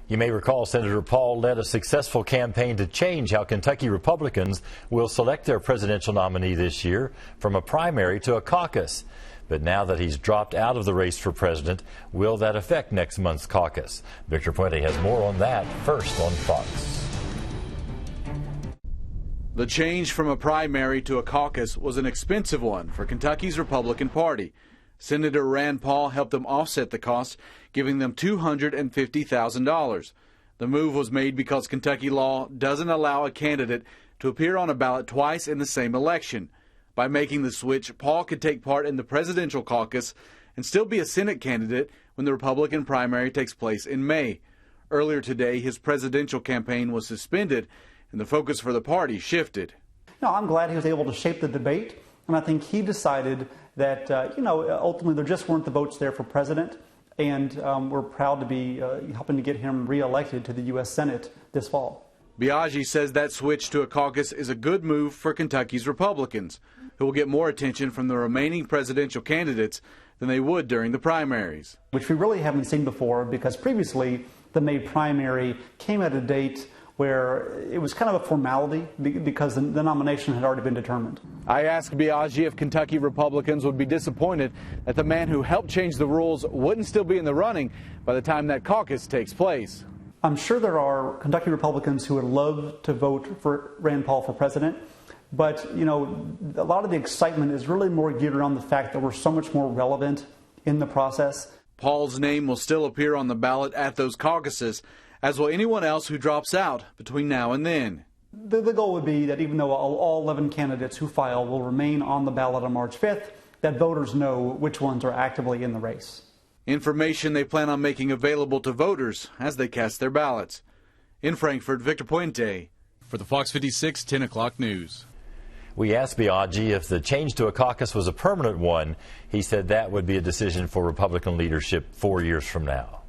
You may recall Senator Paul led a successful campaign to change how Kentucky Republicans will select their presidential nominee this year from a primary to a caucus. But now that he's dropped out of the race for president, will that affect next month's caucus? Victor Puente has more on that first on Fox. The change from a primary to a caucus was an expensive one for Kentucky's Republican Party. Senator Rand Paul helped them offset the cost, giving them $250,000. The move was made because Kentucky law doesn't allow a candidate to appear on a ballot twice in the same election. By making the switch, Paul could take part in the presidential caucus and still be a Senate candidate when the Republican primary takes place in May. Earlier today, his presidential campaign was suspended and the focus for the party shifted. No, I'm glad he was able to shape the debate, and I think he decided that, ultimately there just weren't the votes there for president, and we're proud to be helping to get him reelected to the U.S. Senate this fall. Biaggi says that switch to a caucus is a good move for Kentucky's Republicans, who will get more attention from the remaining presidential candidates than they would during the primaries. Which we really haven't seen before, because previously the May primary came at a date where it was kind of a formality because the nomination had already been determined. I asked Biaggi if Kentucky Republicans would be disappointed that the man who helped change the rules wouldn't still be in the running by the time that caucus takes place. I'm sure there are Kentucky Republicans who would love to vote for Rand Paul for president, but a lot of the excitement is really more geared around the fact that we're so much more relevant in the process. Paul's name will still appear on the ballot at those caucuses, as will anyone else who drops out between now and then. The goal would be that even though all 11 candidates who file will remain on the ballot on March 5th, that voters know which ones are actively in the race. Information they plan on making available to voters as they cast their ballots. In Frankfort, Victor Puente for the Fox 56 10 o'clock news. We asked Biaggi if the change to a caucus was a permanent one. He said that would be a decision for Republican leadership 4 years from now.